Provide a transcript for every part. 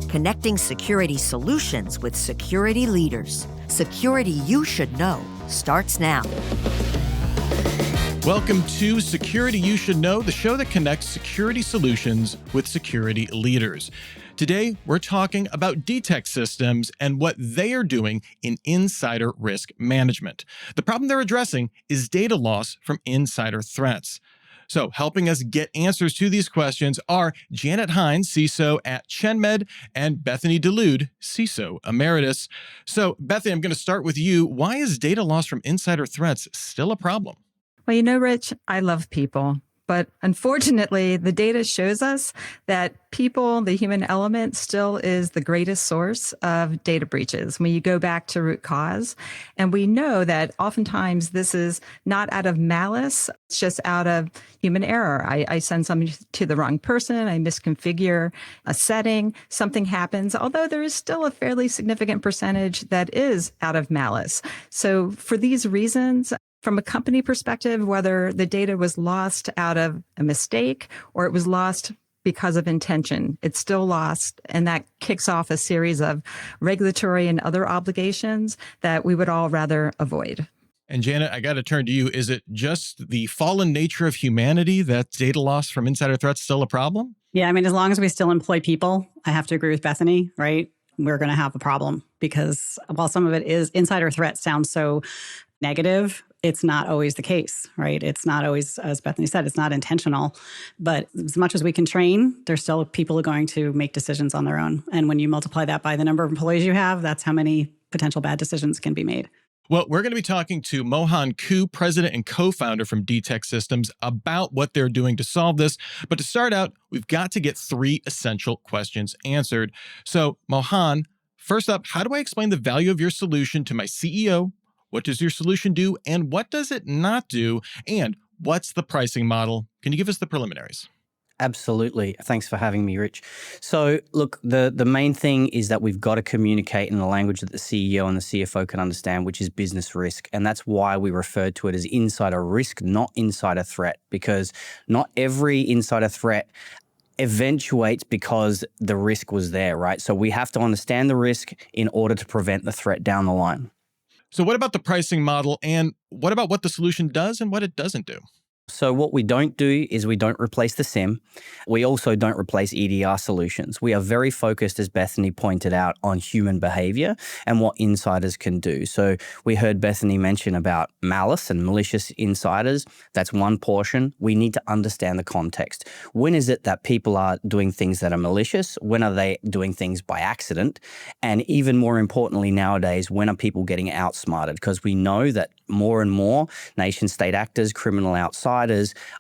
connecting security solutions with security leaders. Security you should know starts now. Welcome to Security You Should Know, the show that connects security solutions with security leaders. Today, we're talking about DTEX Systems and what they are doing in insider risk management. The problem they're addressing is data loss from insider threats. So helping us get answers to these questions are Janet Hines, CISO at ChenMed, and Bethany DeLude, CISO Emeritus. So Bethany, I'm going to start with you. Why is data loss from insider threats still a problem? Well, Rich, I love people. But unfortunately, the data shows us that people, the human element, still is the greatest source of data breaches when you go back to root cause. And we know that oftentimes this is not out of malice, it's just out of human error. I send something to the wrong person, I misconfigure a setting, something happens, although there is still a fairly significant percentage that is out of malice. So for these reasons, from a company perspective, whether the data was lost out of a mistake or it was lost because of intention, it's still lost. And that kicks off a series of regulatory and other obligations that we would all rather avoid. And Janet, I got to turn to you. Is it just the fallen nature of humanity that data loss from insider threats still a problem? Yeah, as long as we still employ people, I have to agree with Bethany, right? We're going to have a problem because while some of it is insider threats sounds so negative, it's not always the case, right? It's not always, as Bethany said, it's not intentional. But as much as we can train, there's still people who are going to make decisions on their own. And when you multiply that by the number of employees you have, that's how many potential bad decisions can be made. Well, we're going to be talking to Mohan Koo, president and co-founder from DTEX Systems, about what they're doing to solve this. But to start out, we've got to get three essential questions answered. So, Mohan, first up, how do I explain the value of your solution to my CEO? What does your solution do, and what does it not do? And what's the pricing model? Can you give us the preliminaries? Absolutely. Thanks for having me, Rich. So look, the main thing is that we've got to communicate in a language that the CEO and the CFO can understand, which is business risk. And that's why we refer to it as insider risk, not insider threat, because not every insider threat eventuates because the risk was there, right? So we have to understand the risk in order to prevent the threat down the line. So what about the pricing model, and what about what the solution does and what it doesn't do? So what we don't do is we don't replace the SIM. We also don't replace EDR solutions. We are very focused, as Bethany pointed out, on human behavior and what insiders can do. So we heard Bethany mention about malice and malicious insiders. That's one portion. We need to understand the context. When is it that people are doing things that are malicious? When are they doing things by accident? And even more importantly nowadays, when are people getting outsmarted? Because we know that more and more nation-state actors, criminal outsiders,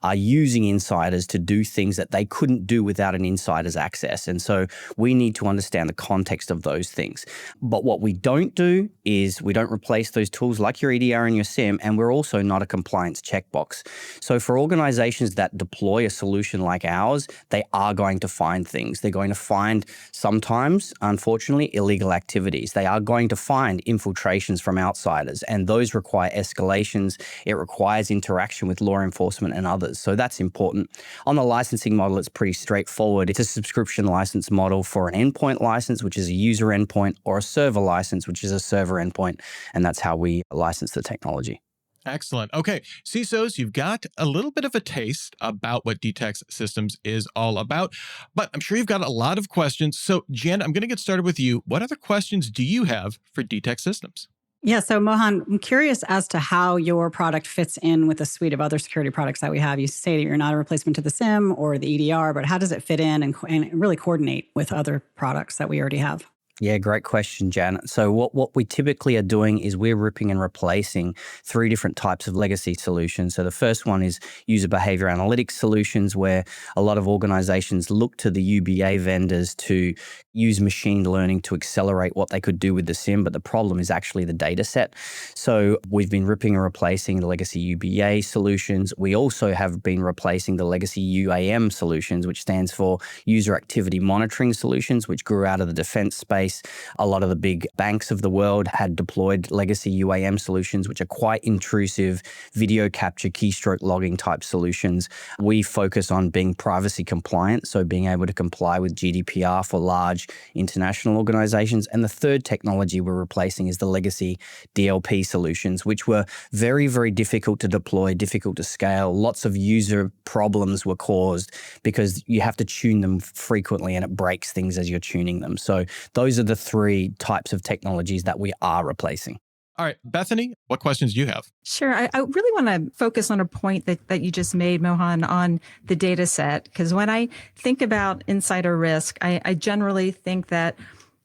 are using insiders to do things that they couldn't do without an insider's access. And so we need to understand the context of those things. But what we don't do is we don't replace those tools like your EDR and your SIM, and we're also not a compliance checkbox. So for organizations that deploy a solution like ours, they are going to find things. They're going to find sometimes, unfortunately, illegal activities. They are going to find infiltrations from outsiders, and those require escalations. It requires interaction with law enforcement and others. So that's important. On the licensing model, it's pretty straightforward. It's a subscription license model for an endpoint license, which is a user endpoint, or a server license, which is a server endpoint. And that's how we license the technology. Excellent. Okay, CISOs, you've got a little bit of a taste about what DTEX Systems is all about, but I'm sure you've got a lot of questions. So Jen, I'm going to get started with you. What other questions do you have for DTEX Systems? Yeah. So Mohan, I'm curious as to how your product fits in with a suite of other security products that we have. You say that you're not a replacement to the SIM or the EDR, but how does it fit in and really coordinate with other products that we already have? Yeah, great question, Janet. So what we typically are doing is we're ripping and replacing three different types of legacy solutions. So the first one is user behavior analytics solutions, where a lot of organizations look to the UBA vendors to use machine learning to accelerate what they could do with the SIM, but the problem is actually the data set. So we've been ripping and replacing the legacy UBA solutions. We also have been replacing the legacy UAM solutions, which stands for user activity monitoring solutions, which grew out of the defense space space. A lot of the big banks of the world had deployed legacy UAM solutions, which are quite intrusive video capture, keystroke logging type solutions. We focus on being privacy compliant, so being able to comply with GDPR for large international organizations. And the third technology we're replacing is the legacy DLP solutions, which were very, very difficult to deploy, difficult to scale. Lots of user problems were caused because you have to tune them frequently and it breaks things as you're tuning them. So those are the three types of technologies that we are replacing. All right, Bethany, what questions do you have? Sure. I really want to focus on a point that you just made, Mohan, on the data set. Because when I think about insider risk, I generally think that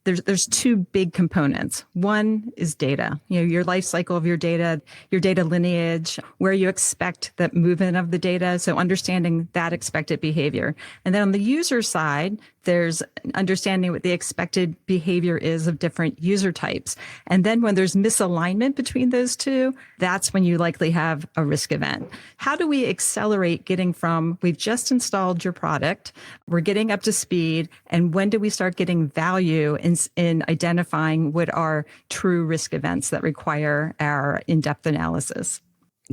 there's two big components. One is data, your life cycle of your data lineage, where you expect the movement of the data. So understanding that expected behavior. And then on the user side, there's understanding what the expected behavior is of different user types. And then when there's misalignment between those two, that's when you likely have a risk event. How do we accelerate getting from, we've just installed your product, we're getting up to speed, and when do we start getting value in identifying what are true risk events that require our in-depth analysis?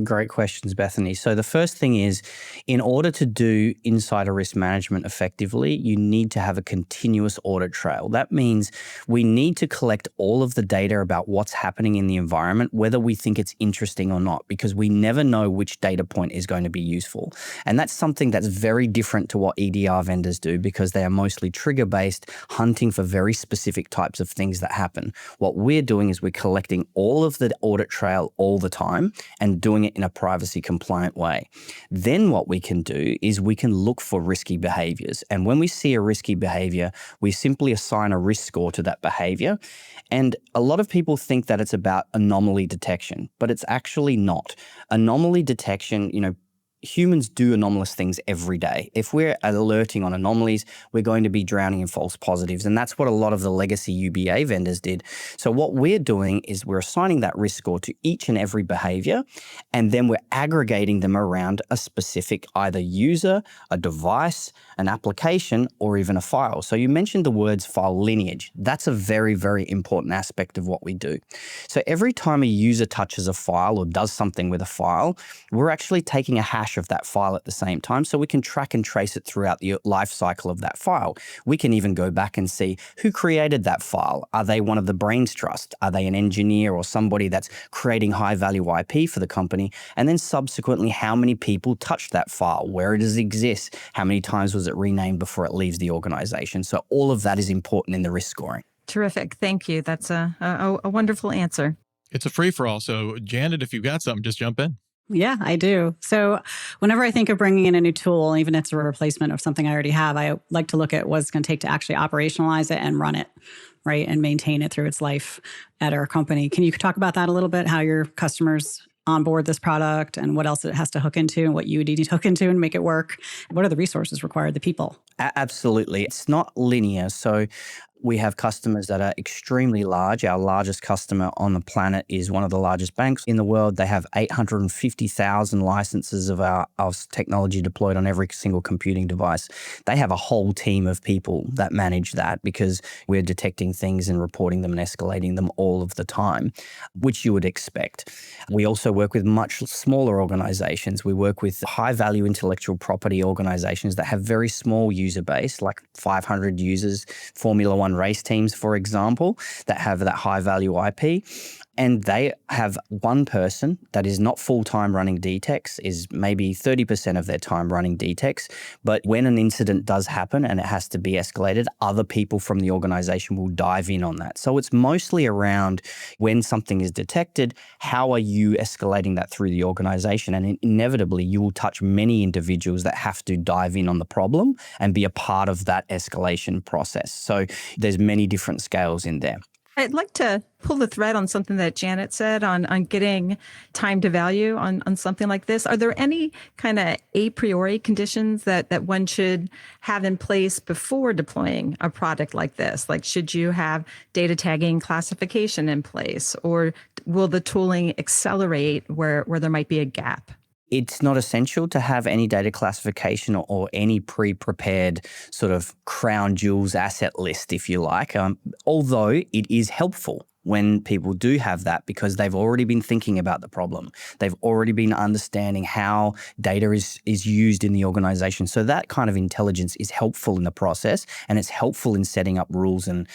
Great questions, Bethany. So the first thing is, in order to do insider risk management effectively, you need to have a continuous audit trail. That means we need to collect all of the data about what's happening in the environment, whether we think it's interesting or not, because we never know which data point is going to be useful. And that's something that's very different to what EDR vendors do, because they are mostly trigger-based, hunting for very specific types of things that happen. What we're doing is we're collecting all of the audit trail all the time and doing it in a privacy compliant way. Then what we can do is we can look for risky behaviors. And when we see a risky behavior, we simply assign a risk score to that behavior. And a lot of people think that it's about anomaly detection, but it's actually not. Anomaly detection, humans do anomalous things every day. If we're alerting on anomalies, we're going to be drowning in false positives. And that's what a lot of the legacy UBA vendors did. So what we're doing is we're assigning that risk score to each and every behavior, and then we're aggregating them around a specific either user, a device, an application, or even a file. So you mentioned the words file lineage. That's a very, very important aspect of what we do. So every time a user touches a file or does something with a file, we're actually taking a hash of that file at the same time, so we can track and trace it throughout the life cycle of that file. We can even go back and see who created that file. Are they one of the brains trust? Are they an engineer or somebody that's creating high value IP for the company? And then subsequently, how many people touched that file? Where does it exist? How many times was it renamed before it leaves the organization? So all of that is important in the risk scoring. Terrific. Thank you. That's a wonderful answer. It's a free-for-all, so Janet, if you've got something, just jump in. Yeah, I do. So whenever I think of bringing in a new tool, even if it's a replacement of something I already have, I like to look at what it's going to take to actually operationalize it and run it, right? And maintain it through its life at our company. Can you talk about that a little bit, how your customers onboard this product and what else it has to hook into and what you would need to hook into and make it work? What are the resources required, the people? Absolutely. It's not linear. So we have customers that are extremely large. Our largest customer on the planet is one of the largest banks in the world. They have 850,000 licenses of our technology deployed on every single computing device. They have a whole team of people that manage that because we're detecting things and reporting them and escalating them all of the time, which you would expect. We also work with much smaller organizations. We work with high-value intellectual property organizations that have very small user base, like 500 users, Formula One race teams, for example, that have that high value IP. And they have one person that is not full-time running DTEX, is maybe 30% of their time running DTEX. But when an incident does happen and it has to be escalated, other people from the organization will dive in on that. So it's mostly around when something is detected, how are you escalating that through the organization? And inevitably, you will touch many individuals that have to dive in on the problem and be a part of that escalation process. So there's many different scales in there. I'd like to pull the thread on something that Janet said on getting time to value on something like this. Are there any kind of a priori conditions that one should have in place before deploying a product like this? Like, should you have data tagging classification in place, or will the tooling accelerate where there might be a gap? It's not essential to have any data classification or any pre-prepared sort of crown jewels asset list, if you like, although it is helpful when people do have that because they've already been thinking about the problem. They've already been understanding how data is used in the organization. So that kind of intelligence is helpful in the process, and it's helpful in setting up rules and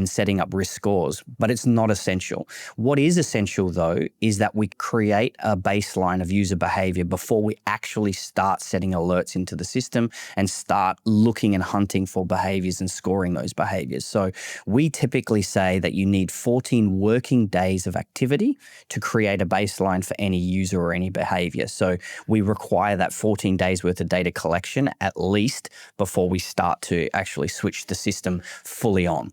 setting up risk scores, but it's not essential. What is essential, though, is that we create a baseline of user behavior before we actually start setting alerts into the system and start looking and hunting for behaviors and scoring those behaviors. So we typically say that you need 14 working days of activity to create a baseline for any user or any behavior. So we require that 14 days worth of data collection at least before we start to actually switch the system fully on.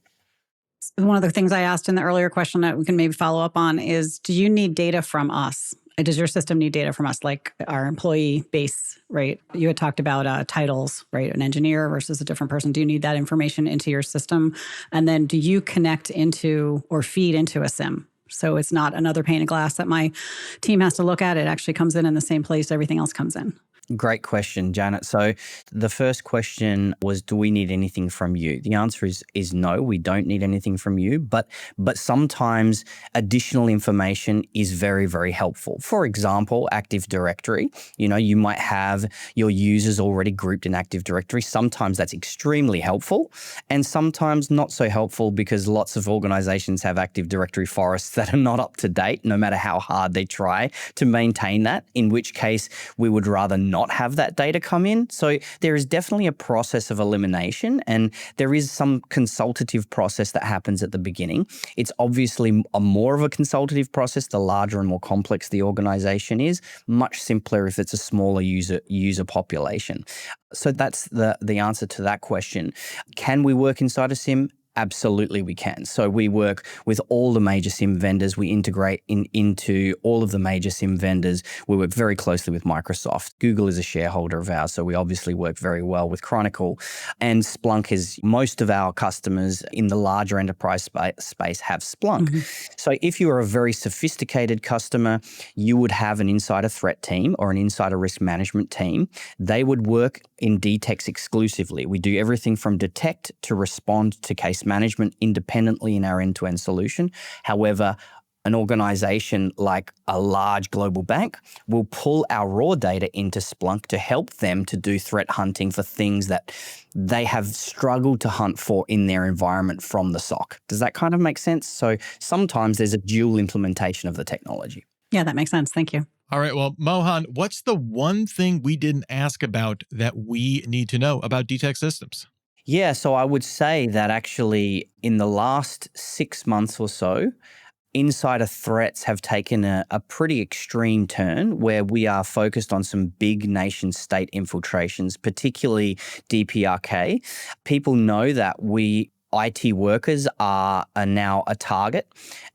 One of the things I asked in the earlier question that we can maybe follow up on is, do you need data from us? Does your system need data from us, like our employee base, right? You had talked about titles, right? An engineer versus a different person. Do you need that information into your system? And then do you connect into or feed into a SIM? So it's not another pane of glass that my team has to look at. It actually comes in the same place everything else comes in. Great question, Janet. So the first question was, do we need anything from you? The answer is no, we don't need anything from you, but sometimes additional information is very, very helpful. For example, Active Directory, you might have your users already grouped in Active Directory. Sometimes that's extremely helpful and sometimes not so helpful because lots of organizations have Active Directory forests that are not up to date, no matter how hard they try to maintain that, in which case we would rather not have that data come in. So there is definitely a process of elimination, and there is some consultative process that happens at the beginning. It's obviously more of a consultative process the larger and more complex the organization is, much simpler if it's a smaller user population. So that's the answer to that question. Can we work inside a SIM? Absolutely, we can. So we work with all the major SIM vendors. We integrate into all of the major SIM vendors. We work very closely with Microsoft. Google is a shareholder of ours, so we obviously work very well with Chronicle. And Splunk is, most of our customers in the larger enterprise space have Splunk. Mm-hmm. So if you are a very sophisticated customer, you would have an insider threat team or an insider risk management team. They would work in DTEX exclusively. We do everything from detect to respond to case management independently in our end-to-end solution. However, an organization like a large global bank will pull our raw data into Splunk to help them to do threat hunting for things that they have struggled to hunt for in their environment from the SOC. Does that kind of make sense? So sometimes there's a dual implementation of the technology. Yeah, that makes sense. Thank you. All right. Well, Mohan, what's the one thing we didn't ask about that we need to know about DTEX Systems? Yeah, so I would say that actually in the last 6 months or so, insider threats have taken a pretty extreme turn where we are focused on some big nation state infiltrations, particularly DPRK. People know that IT workers are now a target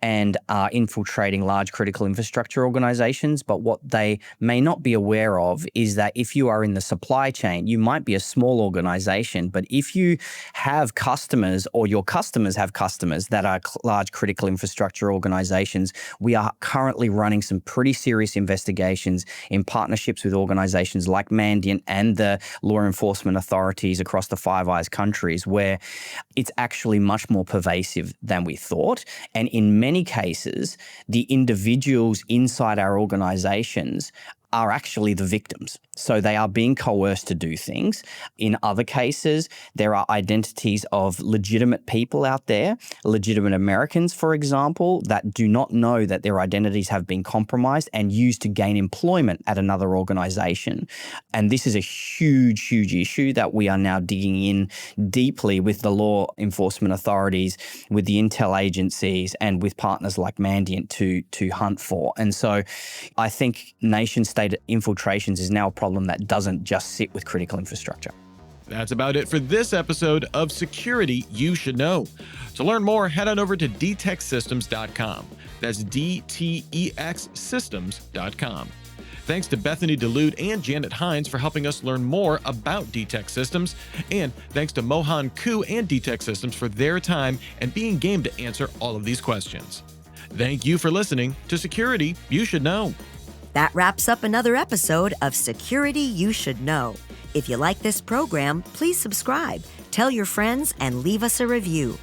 and are infiltrating large critical infrastructure organizations. But what they may not be aware of is that if you are in the supply chain, you might be a small organization, but if you have customers or your customers have customers that are large critical infrastructure organizations, we are currently running some pretty serious investigations in partnerships with organizations like Mandiant and the law enforcement authorities across the Five Eyes countries, where it's actually much more pervasive than we thought. And in many cases, the individuals inside our organizations are actually the victims. So they are being coerced to do things. In other cases, there are identities of legitimate people out there, legitimate Americans, for example, that do not know that their identities have been compromised and used to gain employment at another organization. And this is a huge, huge issue that we are now digging in deeply with the law enforcement authorities, with the intel agencies, and with partners like Mandiant to hunt for. And so I think nation-state infiltrations is now a problem that doesn't just sit with critical infrastructure. That's about it for this episode of Security You Should Know. To learn more, head on over to dtexsystems.com. That's DTEX Systems.com. Thanks to Bethany DeLude and Janet Hines for helping us learn more about DTEX Systems. And thanks to Mohan Koo and DTEX Systems for their time and being game to answer all of these questions. Thank you for listening to Security You Should Know. That wraps up another episode of Security You Should Know. If you like this program, please subscribe, tell your friends, and leave us a review.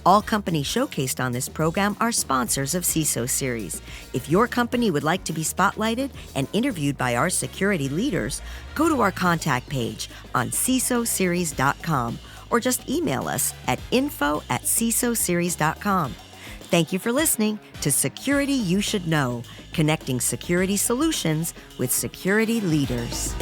All companies showcased on this program are sponsors of CISO Series. If your company would like to be spotlighted and interviewed by our security leaders, go to our contact page on CISOseries.com or just email us at info@cisoseries.com. Thank you for listening to Security You Should Know, connecting security solutions with security leaders.